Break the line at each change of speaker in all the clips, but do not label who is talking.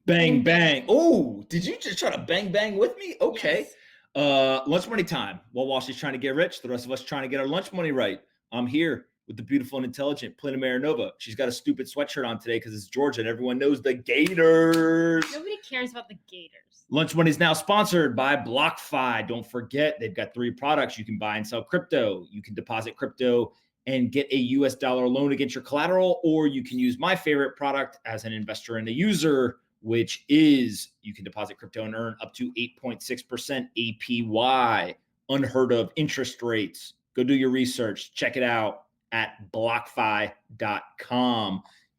Bang, bang. Oh, did you just try to bang, bang with me? Okay.
Yes.
Lunch money time. While Wall Street's trying to get rich, the rest of us trying to get our lunch money right. I'm here with the beautiful and intelligent Polina Marinova. She's got a stupid sweatshirt on today because it's Georgia and everyone knows the Gators.
Nobody cares about the Gators.
Lunch Money is now sponsored by BlockFi. Don't forget, they've got 3 products. You can buy and sell crypto. You can deposit crypto and get a US dollar loan against your collateral, or you can use my favorite product as an investor and a user, which is you can deposit crypto and earn up to 8.6% APY. Unheard of interest rates. Go do your research. Check it out at blockfi.com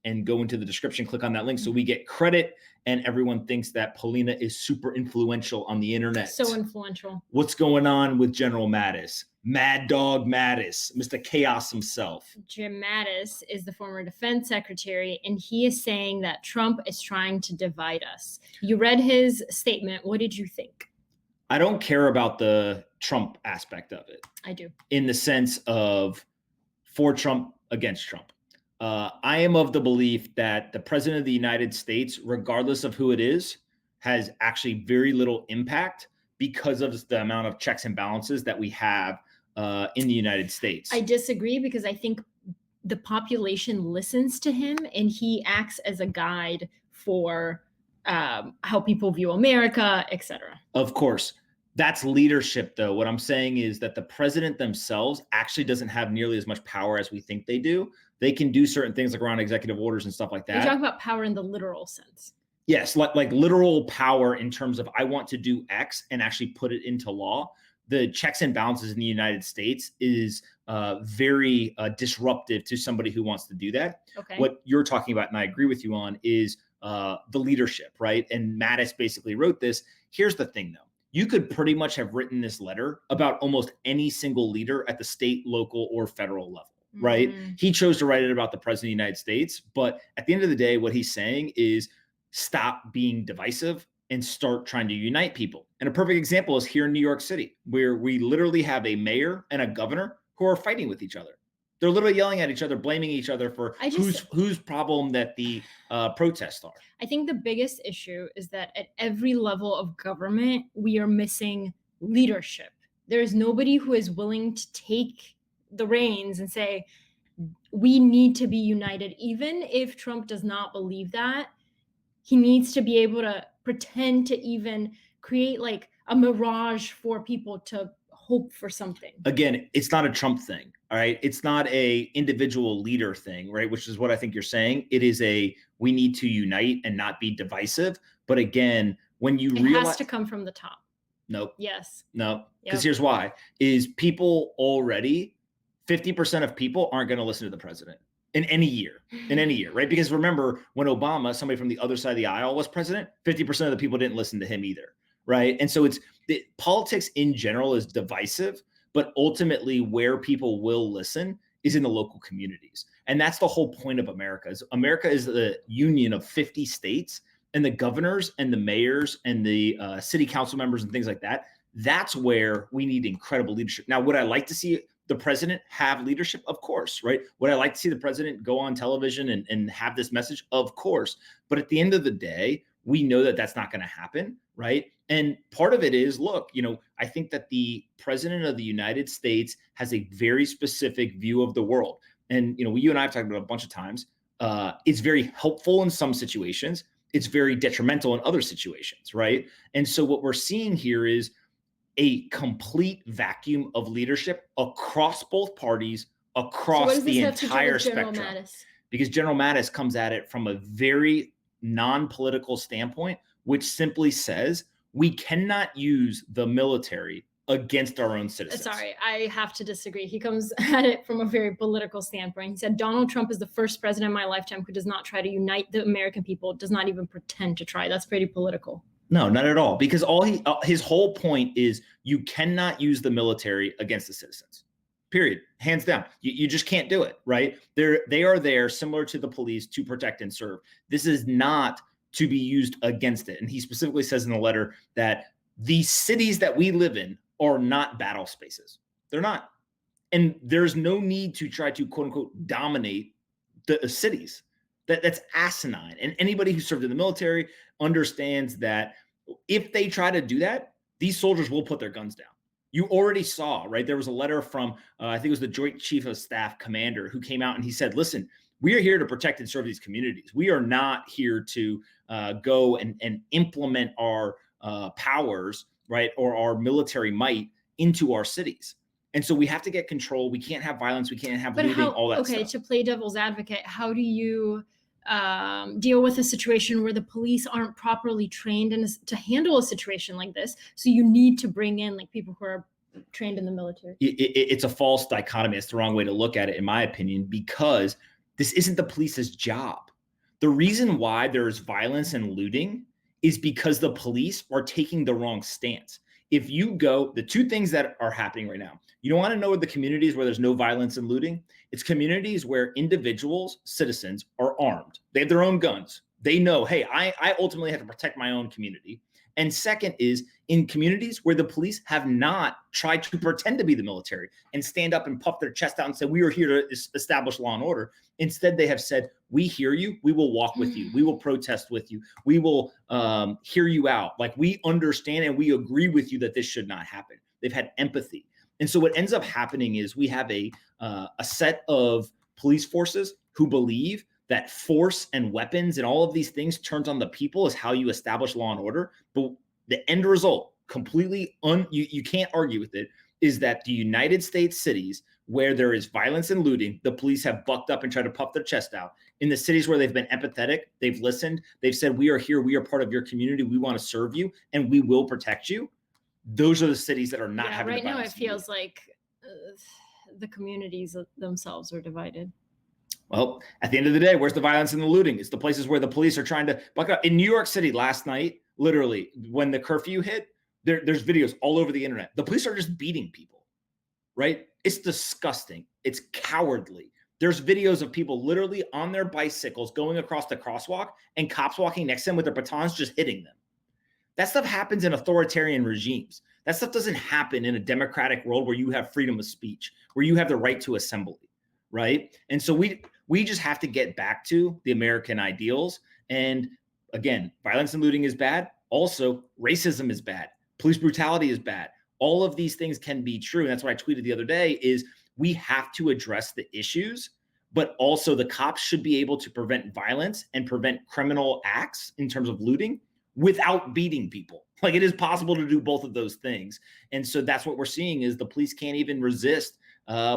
and go into the description, click on that link so we get credit and everyone thinks that Polina is super influential on the internet.
So influential.
What's going on with General Mattis? Mad Dog Mattis, Mr. Chaos himself.
Jim Mattis is the former defense secretary, and he is saying that Trump is trying to divide us. You read his statement. What did you think?
I don't care about the Trump aspect of it.
I do.
In the sense of for Trump, against Trump. I am of the belief that the president of the United States, regardless of who it is, has actually very little impact because of the amount of checks and balances that we have in the United States.
I disagree because I think the population listens to him and he acts as a guide for how people view America, etc.
Of course. That's leadership, though. What I'm saying is that the president themselves actually doesn't have nearly as much power as we think they do. They can do certain things like around executive orders and stuff like that.
You're talking about power in the literal sense.
Yes, like literal power in terms of I want to do X and actually put it into law. The checks and balances in the United States is very disruptive to somebody who wants to do that.
Okay.
What you're talking about, and I agree with you on, is the leadership, right? And Mattis basically wrote this. Here's the thing, though. You could pretty much have written this letter about almost any single leader at the state, local, or federal level, right? He chose to write it about the president of the United States. But at the end of the day, what he's saying is stop being divisive and start trying to unite people. And a perfect example is here in New York City, where we literally have a mayor and a governor who are fighting with each other. They're literally yelling at each other, blaming each other for whose problem that the protests are.
I think the biggest issue is that at every level of government, we are missing leadership. There is nobody who is willing to take the reins and say, we need to be united. Even if Trump does not believe that, he needs to be able to pretend to even create like a mirage for people to hope for something.
Again, it's not a Trump thing. All right. It's not a individual leader thing, right? Which is what I think you're saying. It is we need to unite and not be divisive. But again, when you realize
it has to come from the top.
Nope.
Yes.
No. Because here's why: is people already 50% of people aren't going to listen to the president in any year, right? Because remember when Obama, somebody from the other side of the aisle, was president, 50% of the people didn't listen to him either, right? And so politics in general is divisive. But ultimately, where people will listen is in the local communities. And that's the whole point of America. America is the union of 50 states, and the governors and the mayors and the city council members and things like that. That's where we need incredible leadership. Now, would I like to see the president have leadership? Of course, right? Would I like to see the president go on television and have this message? Of course. But at the end of the day, we know that that's not going to happen, right? And part of it is, look, I think that the president of the United States has a very specific view of the world. And, you and I have talked about it a bunch of times. It's very helpful in some situations. It's very detrimental in other situations, right? And so what we're seeing here is a complete vacuum of leadership across both parties, across the entire spectrum.
Mattis?
Because General Mattis comes at it from a very non-political standpoint, which simply says we cannot use the military against our own citizens.
Sorry, I have to disagree. He comes at it from a very political standpoint. He said, Donald Trump is the first president in my lifetime who does not try to unite the American people, does not even pretend to try. That's pretty political.
No, not at all. Because his whole point is you cannot use the military against the citizens. Period. Hands down. You just can't do it, right? They are there, similar to the police, to protect and serve. This is not to be used against it. And he specifically says in the letter that the cities that we live in are not battle spaces. They're not. And there's no need to try to, quote unquote, dominate the cities. That's asinine. And anybody who served in the military understands that if they try to do that, these soldiers will put their guns down. You already saw, right? There was a letter from, I think it was the Joint Chief of Staff Commander, who came out and he said, listen, we are here to protect and serve these communities. We are not here to go and implement our powers, right, or our military might into our cities. And so we have to get control. We can't have violence. We can't have looting, all that stuff.
To play devil's advocate, how do you deal with a situation where the police aren't properly trained to handle a situation like this? So you need to bring in like people who are trained in the military.
It's a false dichotomy. It's the wrong way to look at it, in my opinion, because this isn't the police's job. The reason why there's violence and looting is because the police are taking the wrong stance. If you go, the two things that are happening right now, you don't want to know the communities where there's no violence and looting. It's communities where individuals, citizens, are armed. They have their own guns. They know, hey, I ultimately have to protect my own community. And second is in communities where the police have not tried to pretend to be the military and stand up and puff their chest out and say, we are here to establish law and order. Instead, they have said, we hear you. We will walk with you. We will protest with you. We will hear you out. Like, we understand and we agree with you that this should not happen. They've had empathy. And so what ends up happening is we have a set of police forces who believe that force and weapons and all of these things turns on the people is how you establish law and order. But the end result, completely you can't argue with it, is that the United States cities where there is violence and looting, the police have bucked up and tried to puff their chest out. In the cities where they've been empathetic, they've listened, they've said, we are here, we are part of your community, we want to serve you, and we will protect you. Those are the cities that are not having
right
the
now. It feels like the communities themselves are divided.
Well, at the end of the day, where's the violence and the looting? It's the places where the police are trying to buck up. In New York City last night, literally, when the curfew hit, there's videos all over the internet. The police are just beating people, right? It's disgusting. It's cowardly. There's videos of people literally on their bicycles going across the crosswalk and cops walking next to them with their batons just hitting them. That stuff happens in authoritarian regimes. That stuff doesn't happen in a democratic world where you have freedom of speech, where you have the right to assembly, right? And so we just have to get back to the American ideals. And again, violence and looting is bad. Also, racism is bad. Police brutality is bad. All of these things can be true. And that's what I tweeted the other day is we have to address the issues, but also the cops should be able to prevent violence and prevent criminal acts in terms of looting without beating people. Like, it is possible to do both of those things. And so that's what we're seeing is the police can't even resist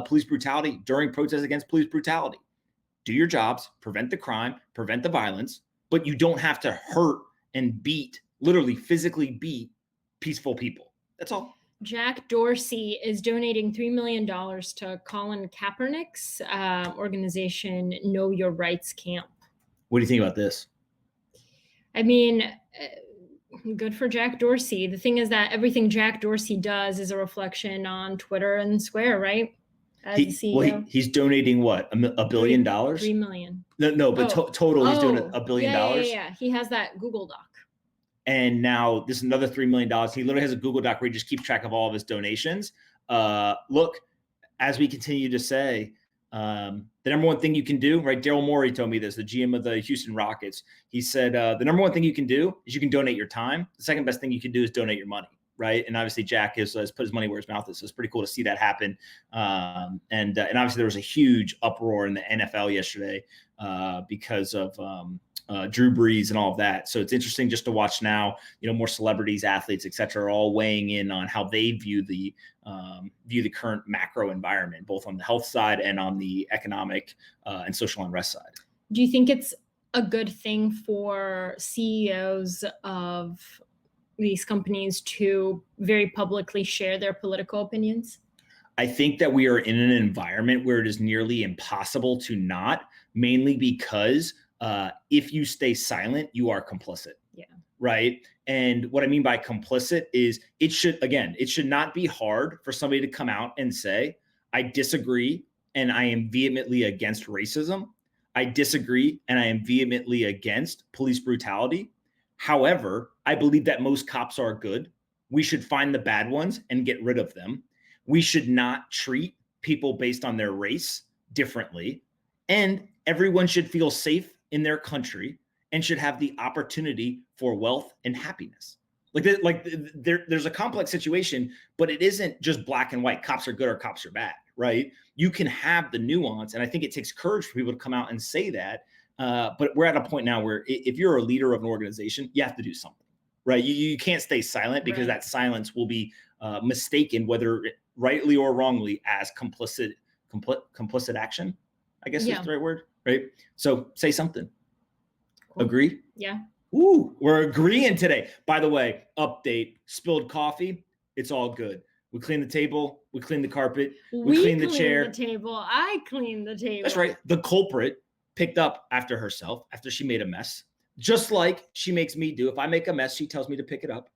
police brutality during protests against police brutality. Do your jobs, prevent the crime, prevent the violence, but you don't have to hurt and beat, literally physically beat peaceful people. That's all.
Jack Dorsey is donating $3 million to Colin Kaepernick's organization, Know Your Rights Camp.
What do you think about this?
I mean, good for Jack Dorsey. The thing is that everything Jack Dorsey does is a reflection on Twitter and Square, right? As the CEO.
He's donating what? $1 billion?
$3 million.
No, but total he's doing $1 billion.
Yeah. He has that Google Doc.
And now this is another $3 million. He literally has a Google Doc where he just keeps track of all of his donations. Look, as we continue to say, the number one thing you can do, right? Daryl Morey told me this, the GM of the Houston Rockets. He said, the number one thing you can do is you can donate your time. The second best thing you can do is donate your money, right? And obviously Jack has put his money where his mouth is. So it's pretty cool to see that happen. And obviously there was a huge uproar in the NFL yesterday because of Drew Brees and all of that. So it's interesting just to watch now, more celebrities, athletes, et cetera, are all weighing in on how they view the current macro environment, both on the health side and on the economic and social unrest side.
Do you think it's a good thing for CEOs of these companies to very publicly share their political opinions?
I think that we are in an environment where it is nearly impossible to not, mainly because if you stay silent, you are complicit.
Yeah.
Right. And what I mean by complicit is it should not be hard for somebody to come out and say, I disagree and I am vehemently against racism. I disagree and I am vehemently against police brutality. However, I believe that most cops are good. We should find the bad ones and get rid of them. We should not treat people based on their race differently. And everyone should feel safe in their country and should have the opportunity for wealth and happiness. There's a complex situation, but it isn't just black and white. Cops are good or cops are bad, right? You can have the nuance, and I think it takes courage for people to come out and say that. But we're at a point now where if you're a leader of an organization, you have to do something, right? You can't stay silent, because that silence will be mistaken, whether rightly or wrongly, as complicit action, I guess is the right word, right? So say something. Cool. Agree?
Yeah.
Ooh, we're agreeing today. By the way, update, spilled coffee, it's all good. We clean the table, we clean the carpet, we clean the chair.
The table. I clean the table.
That's right. The culprit picked up after herself after she made a mess, just like she makes me do. If I make a mess, she tells me to pick it up.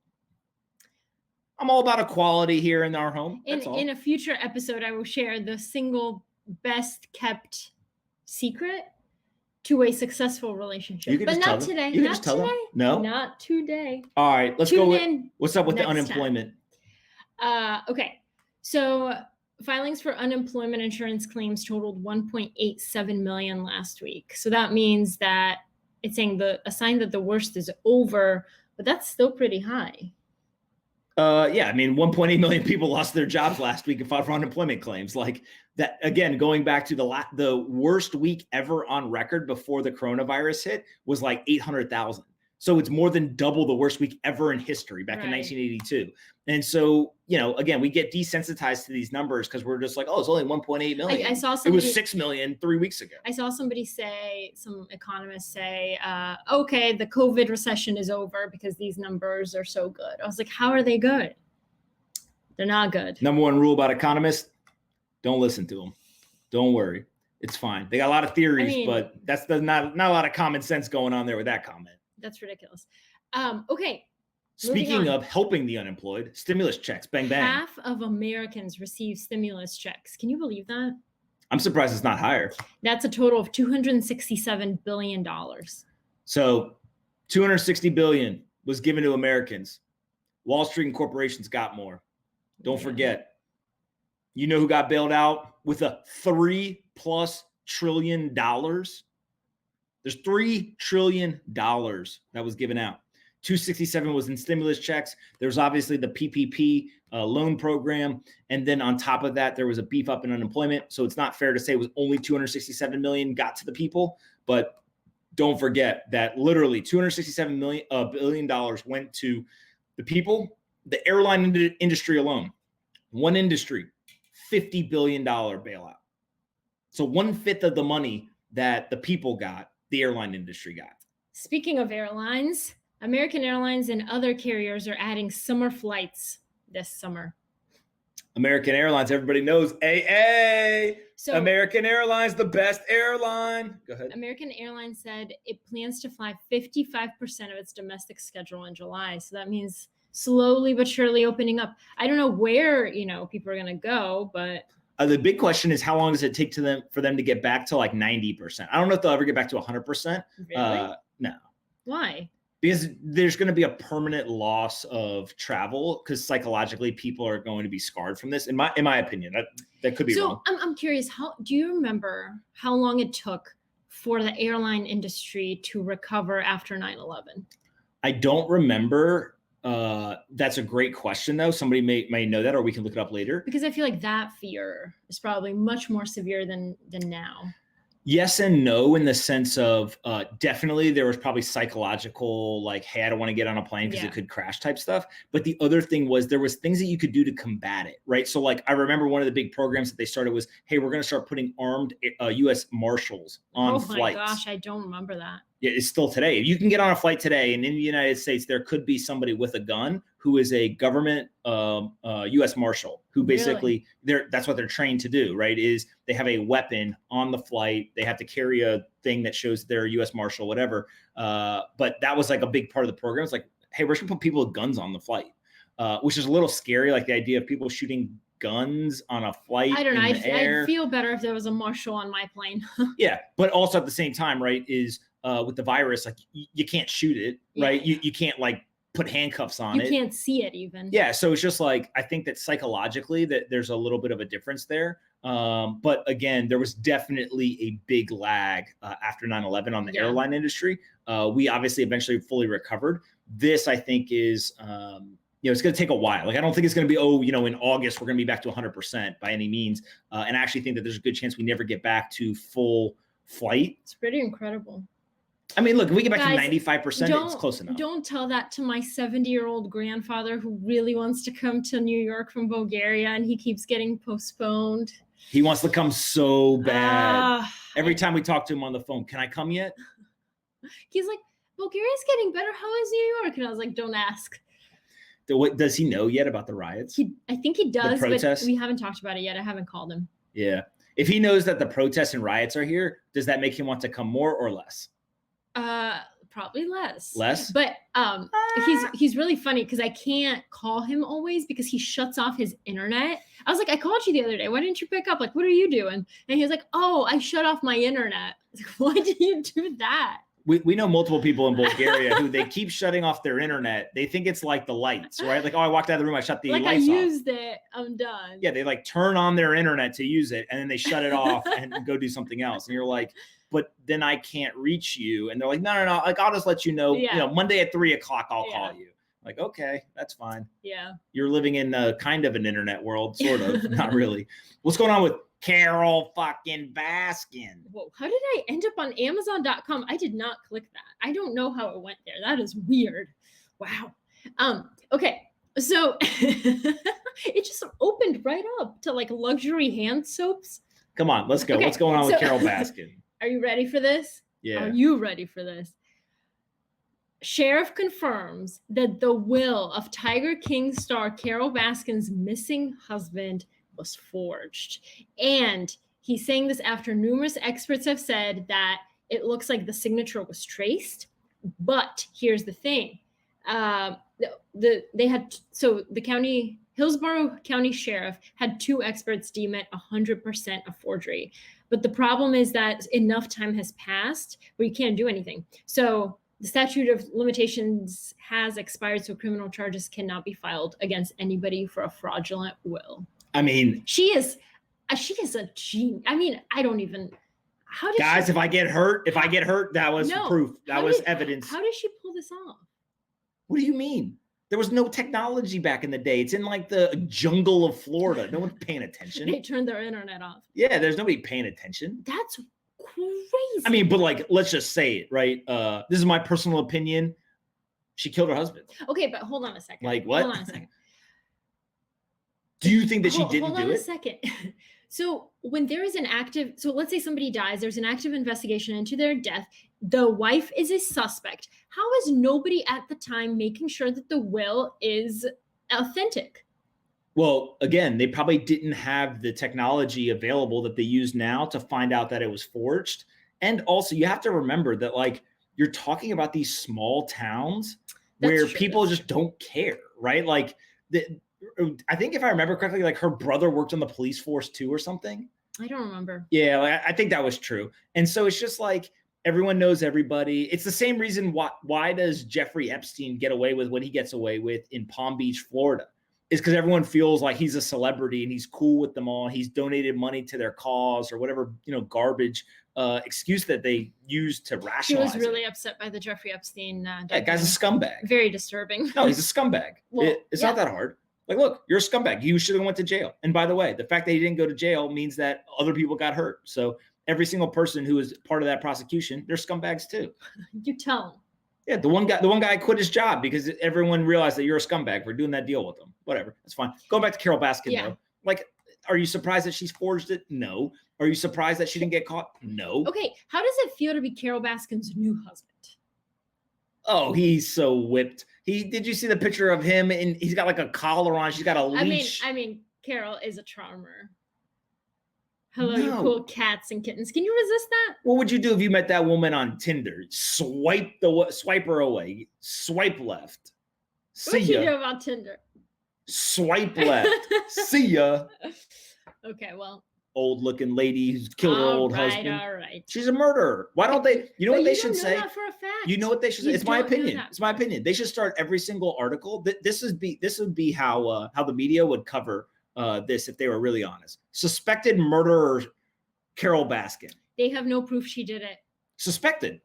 I'm all about equality here in our home.
In a future episode, I will share the single best kept secret to a successful relationship. But not today.
You can just tell them. No?
Not today.
All right, let's go with what's up with the unemployment.
Okay. So filings for unemployment insurance claims totaled 1.87 million last week. So that means that it's saying a sign that the worst is over, but that's still pretty high.
Yeah, I mean, 1.8 million people lost their jobs last week and filed for unemployment claims. Like that, again, going back to the worst week ever on record before the coronavirus hit was like 800,000. So it's more than double the worst week ever in history back in 1982. And so, again, we get desensitized to these numbers because we're just like, oh, it's only 1.8 million.
I saw somebody,
it was 6 million 3 weeks ago.
I saw some economists say, okay, the COVID recession is over because these numbers are so good. I was like, how are they good? They're not good.
Number one rule about economists, don't listen to them. Don't worry. It's fine. They got a lot of theories, but that's not a lot of common sense going on there with that comment.
That's ridiculous. Okay.
Speaking of helping the unemployed, stimulus checks, bang, bang.
Half of Americans receive stimulus checks. Can you believe that?
I'm surprised it's not higher.
That's a total of $267 billion.
So $260 billion was given to Americans. Wall Street and corporations got more. Don't forget. You know who got bailed out with a $3+ trillion? There's $3 trillion that was given out. 267 was in stimulus checks. There's obviously the PPP loan program. And then on top of that, there was a beef up in unemployment. So it's not fair to say it was only 267 million got to the people. But don't forget that literally $267 billion went to the people, the airline industry alone. One industry, $50 billion bailout. So 1/5 of the money that the people got, the airline industry got.
Speaking of airlines, American Airlines and other carriers are adding summer flights this summer.
American Airlines, everybody knows AA. So American Airlines, the best airline. Go ahead.
American Airlines said it plans to fly 55% of its domestic schedule in July. So that means slowly but surely opening up. I don't know where, people are going to go, but
the big question is how long does it take for them to get back to like 90%? I don't know if they'll ever get back to 100%.
Really?
No.
Why?
Because there's going to be a permanent loss of travel because psychologically people are going to be scarred from this. In my opinion, that could be wrong.
So I'm curious, do you remember how long it took for the airline industry to recover after 9/11?
I don't remember. That's a great question, though. Somebody may know that, or we can look it up later.
Because I feel like that fear is probably much more severe than now.
Yes and no, in the sense of definitely there was probably psychological, like, hey, I don't want to get on a plane because it could crash type stuff. But the other thing was there was things that you could do to combat it, right? So like I remember one of the big programs that they started was, hey, we're going to start putting armed U.S. Marshals on flights.
Oh my gosh, I don't remember that.
Yeah, it's still today. If you can get on a flight today, and in the United States, there could be somebody with a gun who is a government U.S. Marshal who basically that's what they're trained to do, right? Is they have a weapon on the flight. They have to carry a thing that shows they're a U.S. Marshal, whatever. But that was like a big part of the program. It's like, hey, we're just gonna put people with guns on the flight, which is a little scary. Like the idea of people shooting guns on a flight.
I don't know. I'd feel better if there was a marshal on my plane.
Yeah, but also at the same time, right? Is with the virus, like you can't shoot it, right? You can't like put handcuffs on it.
You can't see it even.
Yeah, so it's just like I think that psychologically that there's a little bit of a difference there. But again, there was definitely a big lag after 9/11 on the airline industry. We obviously eventually fully recovered. This, I think, is it's going to take a while. Like, I don't think it's going to be, in August, we're going to be back to 100% by any means. And I actually think that there's a good chance we never get back to full flight.
It's pretty incredible.
I mean, look, if we get back to 95%, it's close enough.
Don't tell that to my 70-year-old grandfather who really wants to come to New York from Bulgaria, and he keeps getting postponed.
He wants to come so bad. Every time we talk to him on the phone, can I come yet?
He's like, Bulgaria's getting better. How is New York? And I was like, don't ask.
Does he know yet about the riots?
I think he does, but we haven't talked about it yet. I haven't called him.
Yeah. If he knows that the protests and riots are here, does that make him want to come more or less?
Probably less.
Less?
But he's really funny because I can't call him always because he shuts off his internet. I was like, I called you the other day. Why didn't you pick up? Like, what are you doing? And he was like, oh, I shut off my internet. I was like, why did you do that?
We know multiple people in Bulgaria who they keep shutting off their internet. They think it's like the lights, right? Like, oh, I walked out of the room, I shut the lights off.
I used it, I'm done.
Yeah, they like turn on their internet to use it, and then they shut it off and go do something else. And you're like, but then I can't reach you. And they're like, no. Like, I'll just let you know, Monday at 3:00, I'll call you. Like, okay, that's fine.
Yeah.
You're living in a kind of an internet world, sort of, not really. What's going on with Carole fucking Baskin?
Whoa, how did I end up on Amazon.com? I did not click that. I don't know how it went there. That is weird. Wow. Okay. So it just opened right up to like luxury hand soaps.
Come on, let's go. Okay, what's going on with Carole Baskin?
Are you ready for this?
Yeah.
Are you ready for this? Sheriff confirms that the will of Tiger King star Carole Baskin's missing husband was forged. And he's saying this after numerous experts have said that it looks like the signature was traced. But here's the thing. Hillsborough County Sheriff had 2 experts deem it 100% a forgery. But the problem is that enough time has passed where you can't do anything. So the statute of limitations has expired, so criminal charges cannot be filed against anybody for a fraudulent will.
I mean,
she is a genius. I mean, I don't even. How did
guys? If I get hurt, that was proof. That was evidence.
How did she pull this off?
What do you mean? There was no technology back in the day. It's in like the jungle of Florida. No one's paying attention.
They turned their internet off.
Yeah, there's nobody paying attention.
That's crazy.
I mean, but like, let's just say it, right? This is my personal opinion. She killed her husband.
Okay, but hold on a second.
Like what?
Hold on a second.
Do you think that she didn't do it?
Hold on a second. So when there is so let's say somebody dies, there's an active investigation into their death. The wife is a suspect. How is nobody at the time making sure that the will is authentic?
Well, again, they probably didn't have the technology available that they use now to find out that it was forged. And also, you have to remember that, like, you're talking about these small towns where people just don't care, right? Like, I think if I remember correctly, like her brother worked on the police force too or something.
I don't remember.
Yeah, like, I think that was true. And so it's just like everyone knows everybody. It's the same reason why does Jeffrey Epstein get away with what he gets away with in Palm Beach, Florida? Is because everyone feels like he's a celebrity and he's cool with them all. He's donated money to their cause or whatever, garbage excuse that they use to rationalize.
He was really upset by the Jeffrey Epstein.
That guy's a scumbag.
Very disturbing.
No, he's a scumbag. Well, it's not that hard. Like, look, you're a scumbag. You should have went to jail. And by the way, the fact that he didn't go to jail means that other people got hurt. So every single person who is part of that prosecution, they're scumbags too.
You tell them.
Yeah, the one guy quit his job because everyone realized that you're a scumbag for doing that deal with them. Whatever, that's fine. Going back to Carole Baskin, though. Like, are you surprised that she's forged it? No. Are you surprised that she didn't get caught? No.
Okay, how does it feel to be Carole Baskin's new husband?
Oh, he's so whipped. Did you see the picture of him? And he's got like a collar on. She's got a leash.
I mean, Carole is a charmer. Hello, you cool cats and kittens. Can you resist that?
What would you do if you met that woman on Tinder? Swipe her away. Swipe left. See ya.
What would you do about Tinder?
Swipe left. See ya.
Okay, well.
Old looking lady who's killed her old husband.
All right.
She's a murderer. Why don't they? You know what they should say?
That for a fact.
You know what they should say? It's my opinion. It's my opinion. They should start every single article. This would be how the media would cover this if they were really honest. Suspected murderer Carole Baskin.
They have no proof she did it.
Suspected.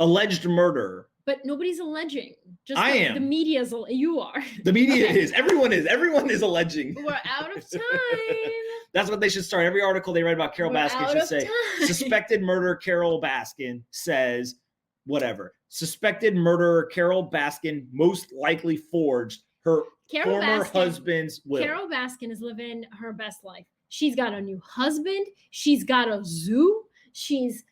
Alleged murderer.
But nobody's alleging. Just
I am.
The media's. You are.
The media is. Everyone is. Everyone is alleging.
We're out of time.
That's what they should start. Every article they write about Carole Baskin should say, suspected murderer Carole Baskin says whatever. Suspected murderer Carole Baskin most likely forged her former husband's will.
Carole Baskin is living her best life. She's got a new husband. She's got a zoo. She's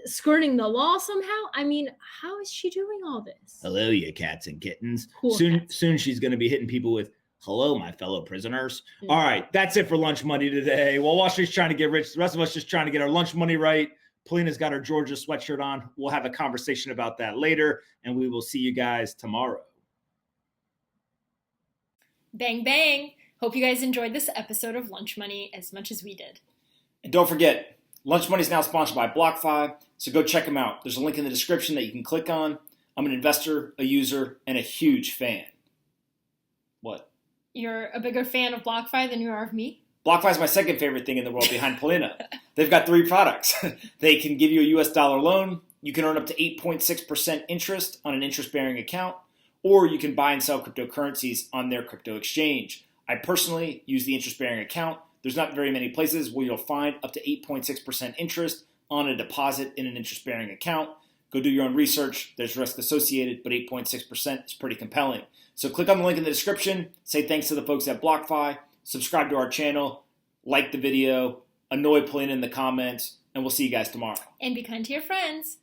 skirting the law somehow. I mean, how is she doing all this?
Hello, you cats and kittens.
Cool
soon
cats.
She's going to be hitting people with, hello, my fellow prisoners. All right, that's it for lunch money today. While Wall Street's trying to get rich, the rest of us just trying to get our lunch money right. Polina's got her Georgia sweatshirt on. We'll have a conversation about that later, and we will see you guys tomorrow.
Bang, bang. Hope you guys enjoyed this episode of Lunch Money as much as we did.
And don't forget, Lunch Money is now sponsored by BlockFi, so go check them out. There's a link in the description that you can click on. I'm an investor, a user, and a huge fan. What?
You're a bigger fan of BlockFi than you are of me?
BlockFi is my second favorite thing in the world behind Polina. They've got 3 products. They can give you a US dollar loan. You can earn up to 8.6% interest on an interest-bearing account, or you can buy and sell cryptocurrencies on their crypto exchange. I personally use the interest-bearing account. There's not very many places where you'll find up to 8.6% interest on a deposit in an interest-bearing account. Go do your own research. There's risk associated, but 8.6% is pretty compelling. So click on the link in the description. Say thanks to the folks at BlockFi. Subscribe to our channel. Like the video. Annoy Polina in the comments. And we'll see you guys tomorrow.
And be kind to your friends.